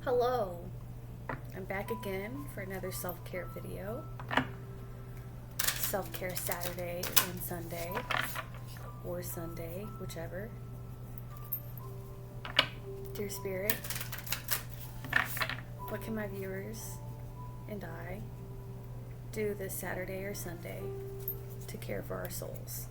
Hello, I'm back again for another self-care video. Self-care Saturday and Sunday, or Sunday, whichever. Dear Spirit, what can my viewers and I do this Saturday or Sunday to care for our souls?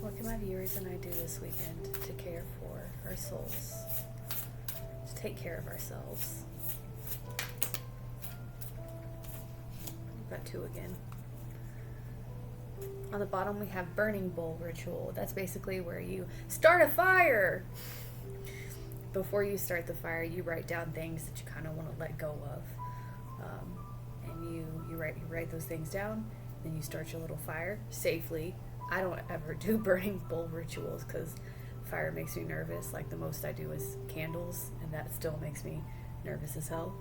What can my viewers and I do this weekend to care for our souls? To take care of ourselves. We've got two again. On the bottom we have burning bowl ritual. That's basically where you start a fire. Before you start the fire, you write down things that you kind of want to let go of. And you write those things down, then you start your little fire safely. I don't ever do burning bowl rituals because fire makes me nervous. Like the most I do is candles, and that still makes me nervous as hell.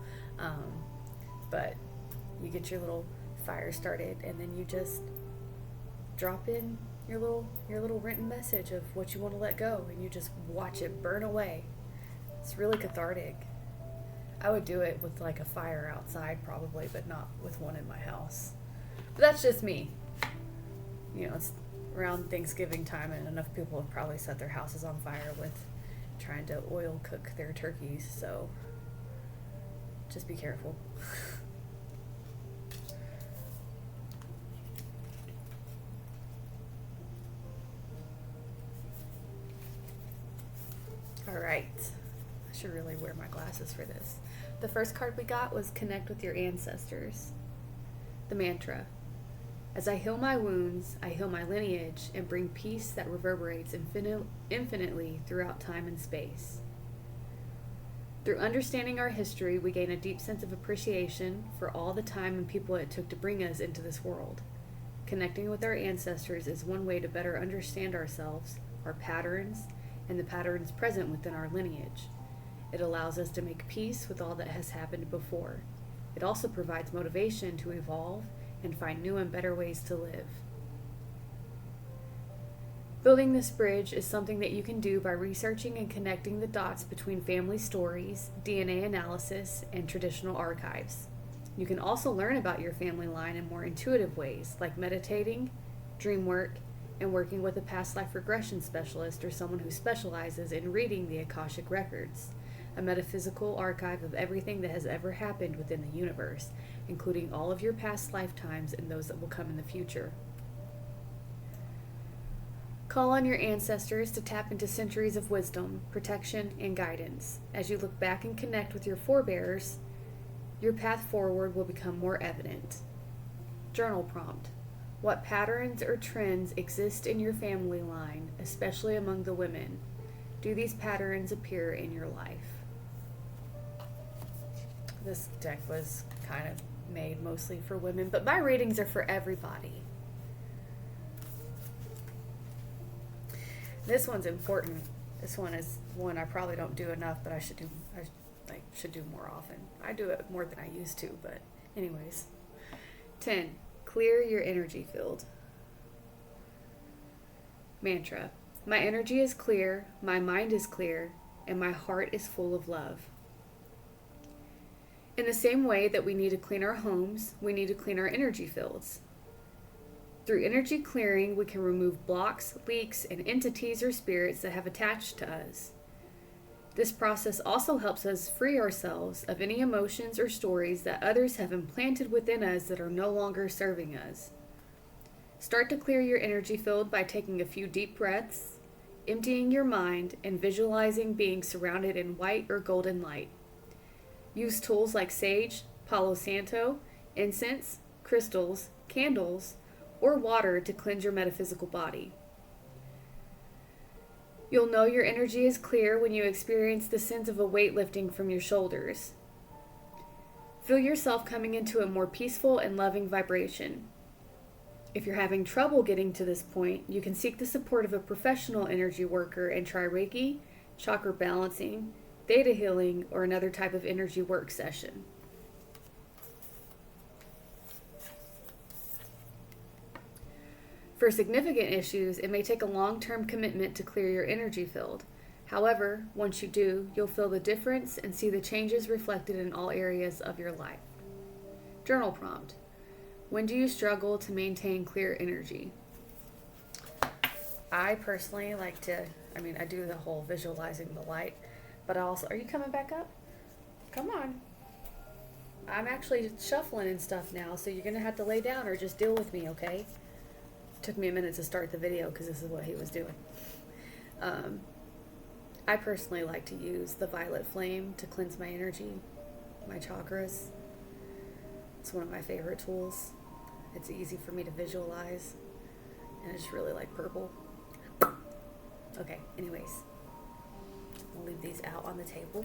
But you get your little fire started, and then you just drop in your little written message of what you want to let go, and you just watch it burn away. It's really cathartic. I would do it with like a fire outside probably, but not with one in my house. But that's just me. You know, it's around Thanksgiving time, and enough people have probably set their houses on fire with trying to oil cook their turkeys, so just be careful. Alright, I should really wear my glasses for this. The first card we got was Connect with Your Ancestors. The mantra: as I heal my wounds, I heal my lineage and bring peace that reverberates infinitely throughout time and space. Through understanding our history, we gain a deep sense of appreciation for all the time and people it took to bring us into this world. Connecting with our ancestors is one way to better understand ourselves, our patterns, and the patterns present within our lineage. It allows us to make peace with all that has happened before. It also provides motivation to evolve and find new and better ways to live. Building this bridge is something that you can do by researching and connecting the dots between family stories, DNA analysis, and traditional archives. You can also learn about your family line in more intuitive ways, like meditating, dream work, and working with a past life regression specialist or someone who specializes in reading the Akashic Records, a metaphysical archive of everything that has ever happened within the universe, including all of your past lifetimes and those that will come in the future. Call on your ancestors to tap into centuries of wisdom, protection, and guidance. As you look back and connect with your forebears, your path forward will become more evident. Journal prompt: what patterns or trends exist in your family line, especially among the women? Do these patterns appear in your life? This deck was kind of made mostly for women, but my readings are for everybody. This one's important. This one is one I probably don't do enough, but I should do more often. I do it more than I used to, but anyways. 10. Clear your energy field. Mantra: my energy is clear, my mind is clear, and my heart is full of love. In the same way that we need to clean our homes, we need to clean our energy fields. Through energy clearing, we can remove blocks, leaks, and entities or spirits that have attached to us. This process also helps us free ourselves of any emotions or stories that others have implanted within us that are no longer serving us. Start to clear your energy field by taking a few deep breaths, emptying your mind, and visualizing being surrounded in white or golden light. Use tools like sage, Palo Santo, incense, crystals, candles, or water to cleanse your metaphysical body. You'll know your energy is clear when you experience the sense of a weight lifting from your shoulders. Feel yourself coming into a more peaceful and loving vibration. If you're having trouble getting to this point, you can seek the support of a professional energy worker and try Reiki, chakra balancing, theta healing, or another type of energy work session. For significant issues, it may take a long-term commitment to clear your energy field. However, once you do, you'll feel the difference and see the changes reflected in all areas of your life. Journal prompt. When do you struggle to maintain clear energy? I personally like to, I do the whole visualizing the light, but I also, are you coming back up? Come on. I'm actually shuffling and stuff now, so you're going to have to lay down or just deal with me, okay? Took me a minute to start the video because this is what he was doing. I personally like to use the violet flame to cleanse my energy, my chakras. It's one of my favorite tools. It's easy for me to visualize, and I just really like purple. Okay, anyways, we'll leave these out on the table.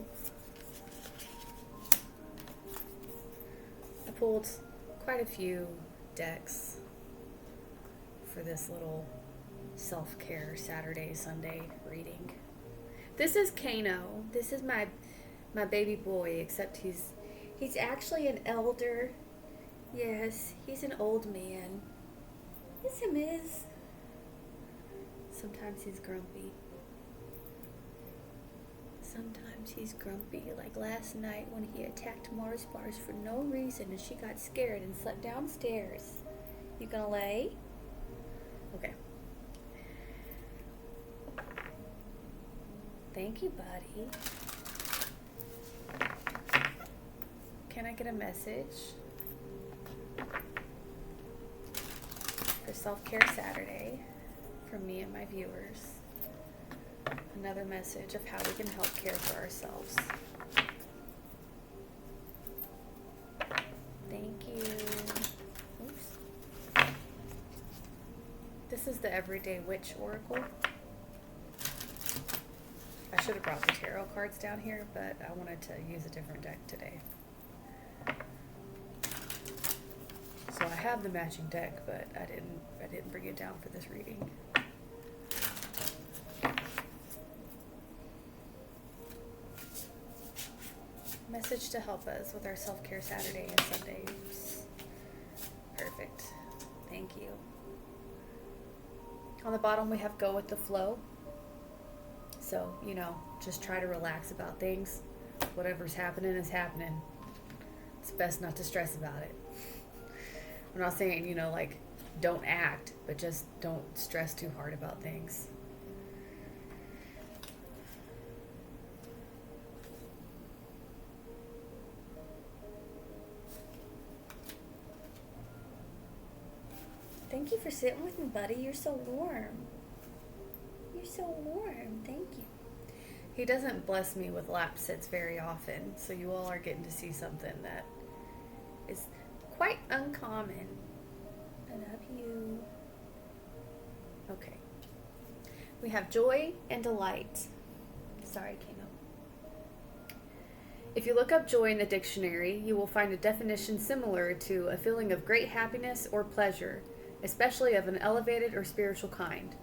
I pulled quite a few decks for this little self-care Saturday, Sunday reading. This is Kano. This is my baby boy, except he's actually an elder. Yes, he's an old man. Yes, him is. Sometimes he's grumpy. Sometimes he's grumpy, like last night when he attacked Mars bars for no reason and she got scared and slept downstairs. You gonna lay? Okay. Thank you, buddy. Can I get a message for Self-Care Saturday from me and my viewers? Another message of how we can help care for ourselves. Thank you. Oops. This is the Everyday Witch Oracle. I should have brought the tarot cards down here, but I wanted to use a different deck today. So I have the matching deck, but I didn't bring it down for this reading. Message to help us with our self-care Saturday and Sundays. Perfect. Thank you. On the bottom we have go with the flow. So, just try to relax about things. Whatever's happening is happening. It's best not to stress about it. I'm not saying, don't act, but just don't stress too hard about things. Thank you for sitting with me, buddy. You're so warm. You're so warm. Thank you. He doesn't bless me with lap sits very often, so you all are getting to see something that is quite uncommon. I love you. Okay. We have joy and delight. Sorry, Kano. If you look up joy in the dictionary, you will find a definition similar to a feeling of great happiness or pleasure, especially of an elevated or spiritual kind.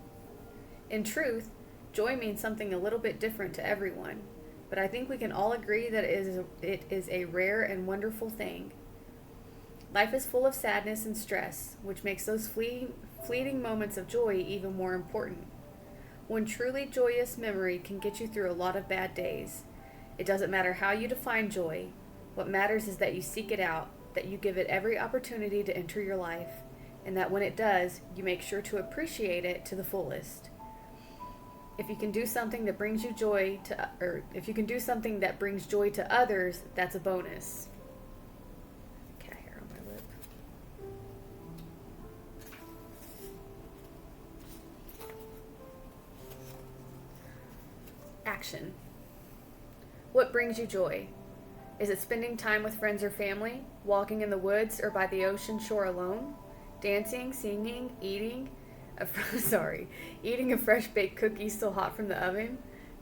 In truth, joy means something a little bit different to everyone, but I think we can all agree that it is a rare and wonderful thing. Life is full of sadness and stress, which makes those fleeting moments of joy even more important. One truly joyous memory can get you through a lot of bad days. It doesn't matter how you define joy. What matters is that you seek it out, that you give it every opportunity to enter your life, and that when it does, you make sure to appreciate it to the fullest. If you can do something that brings you joy if you can do something that brings joy to others, that's a bonus. Cat hair on my lip. Action. What brings you joy? Is it spending time with friends or family, walking in the woods or by the ocean shore alone, dancing, singing, eating, Sorry. Eating a fresh baked cookie still hot from the oven?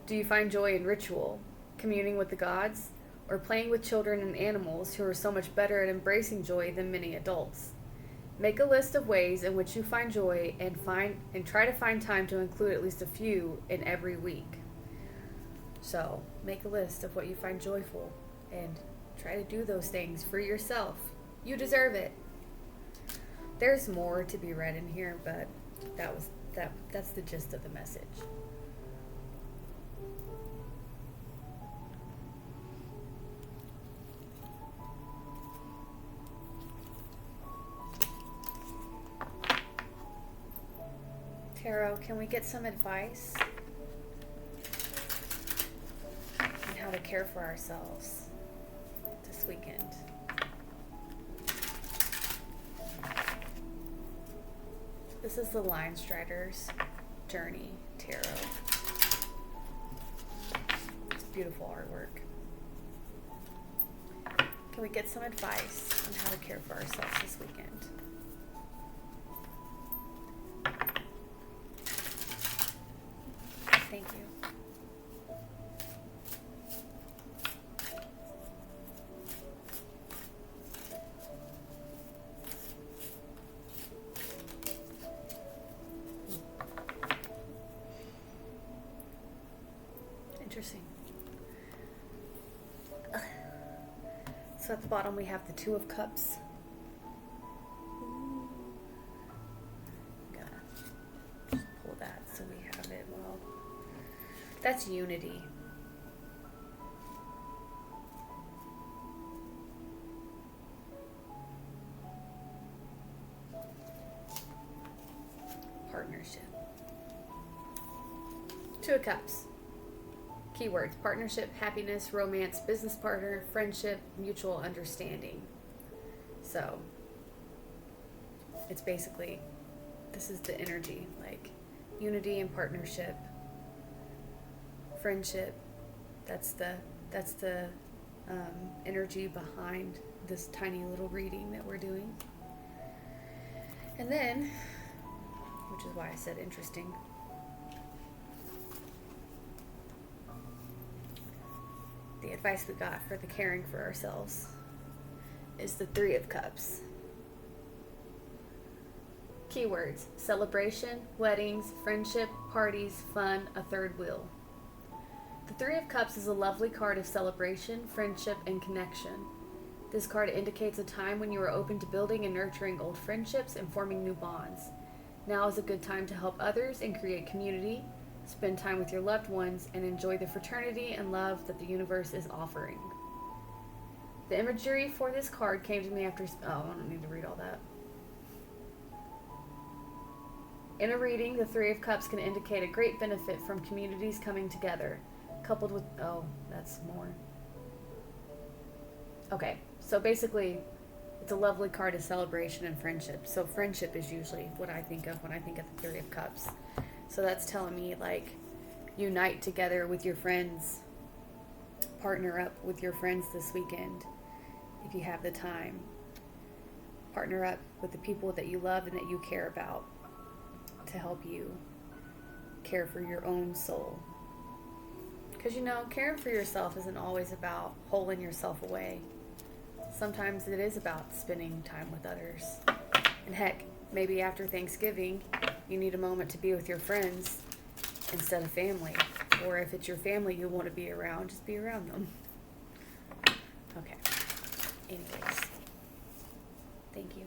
Do you find joy in ritual, communing with the gods, or playing with children and animals who are so much better at embracing joy than many adults? Make a list of ways in which you find joy and try to find time to include at least a few in every week. So, make a list of what you find joyful and try to do those things for yourself. You deserve it. There's more to be read in here, but that's the gist of the message. Tarot, can we get some advice on how to care for ourselves this weekend? This is the Linestrider's Journey Tarot. It's beautiful artwork. Can we get some advice on how to care for ourselves this weekend? Thank you. Interesting. So at the bottom we have the Two of Cups. Gonna just pull that so we have it well. That's unity. Partnership. Two of Cups. Keywords: partnership, happiness, romance, business partner, friendship, mutual understanding. So, it's basically, this is the energy, like unity and partnership, friendship. That's the energy behind this tiny little reading that we're doing. And then, which is why I said interesting, the advice we got for the caring for ourselves is the Three of Cups. Keywords: celebration, weddings, friendship, parties, fun, a third wheel. The Three of Cups is a lovely card of celebration, friendship, and connection. This card indicates a time when you are open to building and nurturing old friendships and forming new bonds. Now is a good time to help others and create community, spend time with your loved ones, and enjoy the fraternity and love that the universe is offering. The imagery for this card came to me after... Oh, I don't need to read all that. In a reading, the Three of Cups can indicate a great benefit from communities coming together, coupled with... Oh, that's more. Okay, so basically, it's a lovely card of celebration and friendship. So friendship is usually what I think of when I think of the Three of Cups. So that's telling me, like, unite together with your friends. Partner up with your friends this weekend if you have the time. Partner up with the people that you love and that you care about to help you care for your own soul. Because, you know, caring for yourself isn't always about holding yourself away. Sometimes it is about spending time with others. And heck, maybe after Thanksgiving, you need a moment to be with your friends instead of family. Or if it's your family you want to be around, just be around them. Okay. Anyways. Thank you.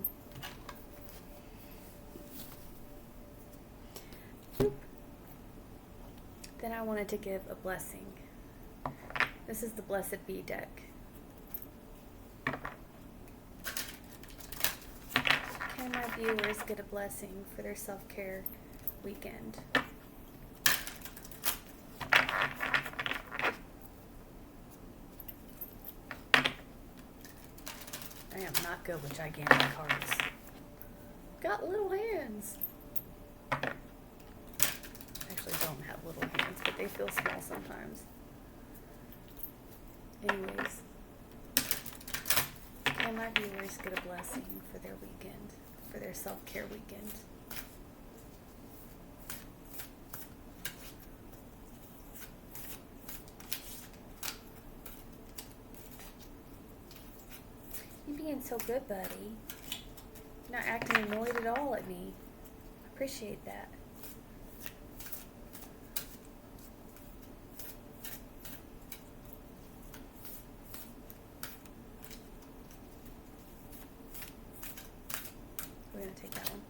Boop. Then I wanted to give a blessing. This is the Blessed Bee deck. Can my viewers get a blessing for their self-care weekend? I am not good with gigantic cards. Got little hands. Actually don't have little hands, but they feel small sometimes. Anyways, can my viewers get a blessing for their weekend, for their self-care weekend? being so good, buddy. You're not acting annoyed at all at me. I appreciate that. We're going to take that one.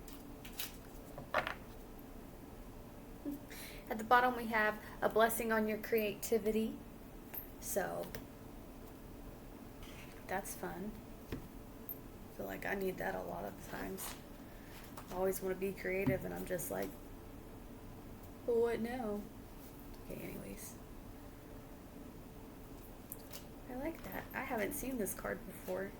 At the bottom we have a blessing on your creativity. So, that's fun. I feel like I need that a lot of times. I always want to be creative and I'm just like, but what now? Okay, anyways. I like that. I haven't seen this card before.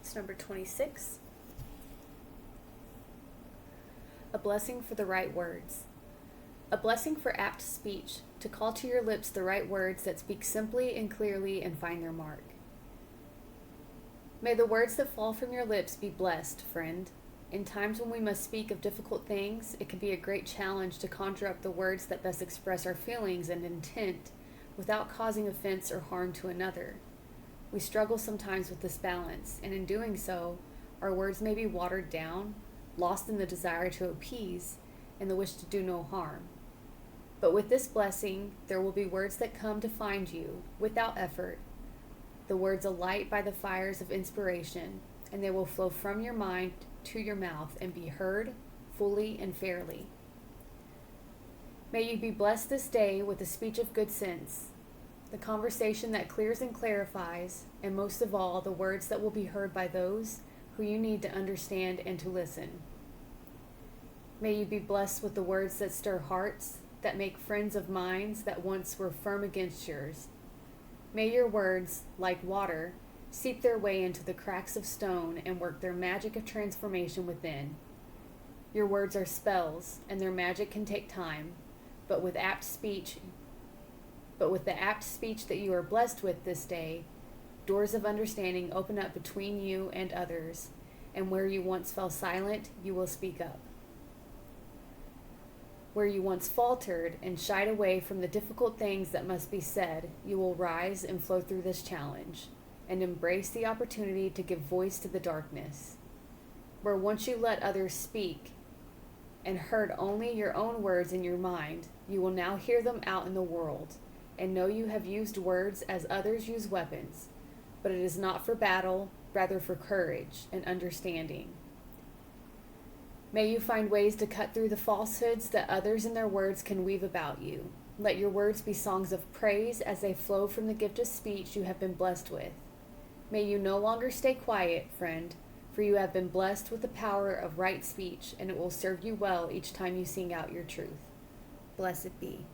It's number 26. A blessing for the right words. A blessing for apt speech, to call to your lips the right words that speak simply and clearly and find their mark. May the words that fall from your lips be blessed, friend. In times when we must speak of difficult things, it can be a great challenge to conjure up the words that best express our feelings and intent without causing offense or harm to another. We struggle sometimes with this balance, and in doing so, our words may be watered down, lost in the desire to appease, and the wish to do no harm. But with this blessing, there will be words that come to find you, without effort, the words alight by the fires of inspiration, and they will flow from your mind to your mouth and be heard fully and fairly. May you be blessed this day with a speech of good sense, the conversation that clears and clarifies, and most of all, the words that will be heard by those who you need to understand and to listen. May you be blessed with the words that stir hearts, that make friends of minds that once were firm against yours. May your words, like water, seep their way into the cracks of stone and work their magic of transformation within. Your words are spells, and their magic can take time, but with the apt speech that you are blessed with this day, doors of understanding open up between you and others, and where you once fell silent, you will speak up. Where you once faltered and shied away from the difficult things that must be said, you will rise and flow through this challenge, and embrace the opportunity to give voice to the darkness. Where once you let others speak, and heard only your own words in your mind, you will now hear them out in the world, and know you have used words as others use weapons, but it is not for battle, rather for courage and understanding. May you find ways to cut through the falsehoods that others and their words can weave about you. Let your words be songs of praise as they flow from the gift of speech you have been blessed with. May you no longer stay quiet, friend, for you have been blessed with the power of right speech, and it will serve you well each time you sing out your truth. Blessed be.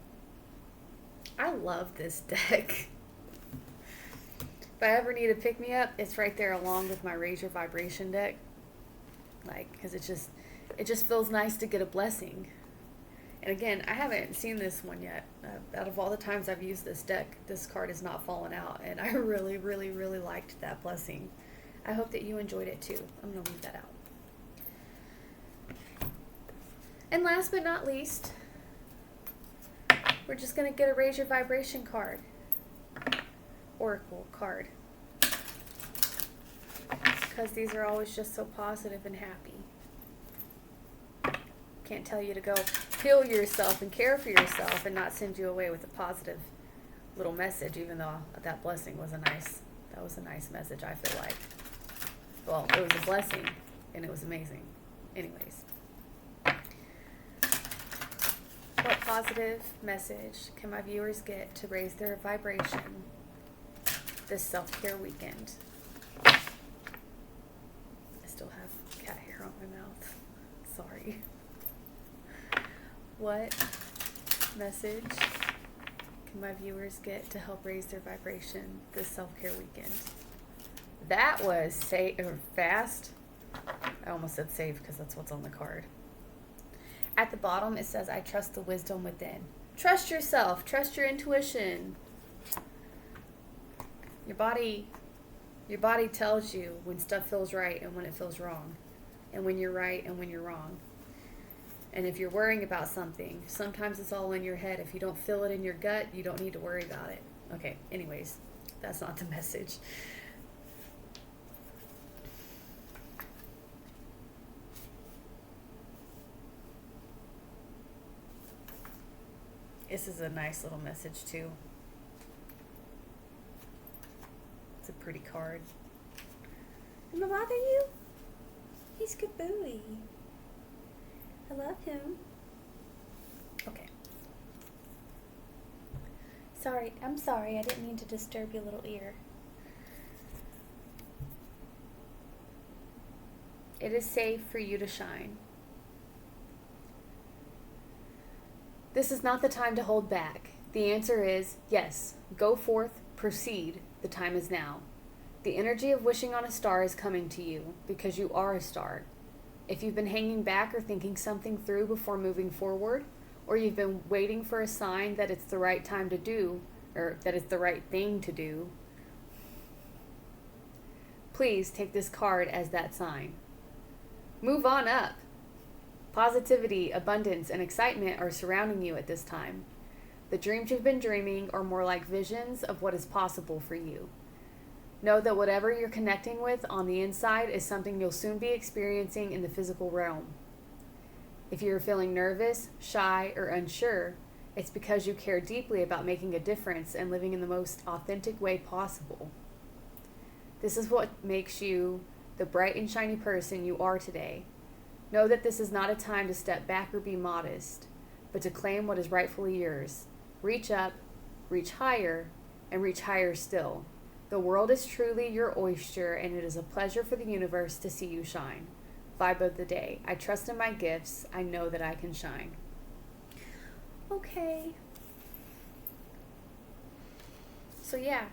I love this deck. If I ever need a pick-me-up, it's right there along with my Raise Your Vibration deck. Because it just feels nice to get a blessing. And again, I haven't seen this one yet. Out of all the times I've used this deck, this card has not fallen out, and I really, really, really liked that blessing. I hope that you enjoyed it too. I'm going to leave that out. And last but not least, we're just going to get a Raise Your Vibration card. Oracle card. Because these are always just so positive and happy. Can't tell you to go heal yourself and care for yourself and not send you away with a positive little message, even though that blessing was a nice message, I feel like. Well, it was a blessing and it was amazing. Anyways. What positive message can my viewers get to raise their vibration this self-care weekend? I still have cat hair on my mouth. Sorry. What message can my viewers get to help raise their vibration this self-care weekend? That was fast. I almost said save because that's what's on the card. At the bottom it says, I trust the wisdom within. Trust yourself. Trust your intuition. Your body tells you when stuff feels right and when it feels wrong. and when you're right and when you're wrong. And if you're worrying about something, sometimes it's all in your head. If you don't feel it in your gut, you don't need to worry about it. Okay, anyways, that's not the message. This is a nice little message too. It's a pretty card. Am I bother you? He's good boy. I love him. Okay. Sorry, I'm sorry. I didn't mean to disturb your little ear. It is safe for you to shine. This is not the time to hold back. The answer is yes. Go forth, proceed. The time is now. The energy of wishing on a star is coming to you because you are a star. If you've been hanging back or thinking something through before moving forward, or you've been waiting for a sign that it's the right time to do, or that it's the right thing to do, please take this card as that sign. Move on up. Positivity, abundance, and excitement are surrounding you at this time. The dreams you've been dreaming are more like visions of what is possible for you. Know that whatever you're connecting with on the inside is something you'll soon be experiencing in the physical realm. If you're feeling nervous, shy, or unsure, it's because you care deeply about making a difference and living in the most authentic way possible. This is what makes you the bright and shiny person you are today. Know that this is not a time to step back or be modest, but to claim what is rightfully yours. Reach up, reach higher, and reach higher still. The world is truly your oyster, and it is a pleasure for the universe to see you shine. Vibe of the day. I trust in my gifts. I know that I can shine. Okay. So yeah,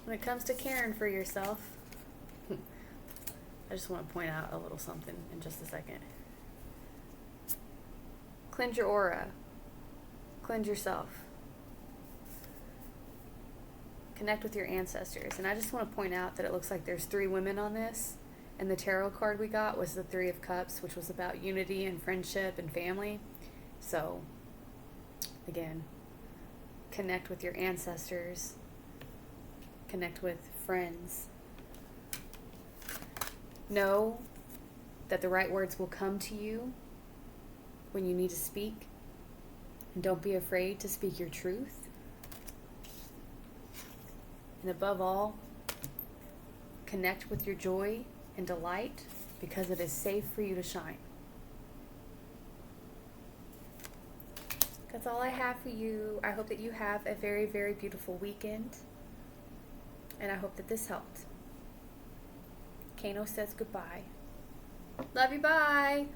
when it comes to caring for yourself, I just want to point out a little something in just a second. Cleanse your aura. Cleanse yourself. Connect with your ancestors. And I just want to point out that it looks like there's 3 women on this. And the tarot card we got was the 3 of Cups, which was about unity and friendship and family. So, again, connect with your ancestors. Connect with friends. Know that the right words will come to you when you need to speak. And don't be afraid to speak your truth. And above all, connect with your joy and delight because it is safe for you to shine. That's all I have for you. I hope that you have a very, very beautiful weekend. And I hope that this helped. Kano says goodbye. Love you, bye.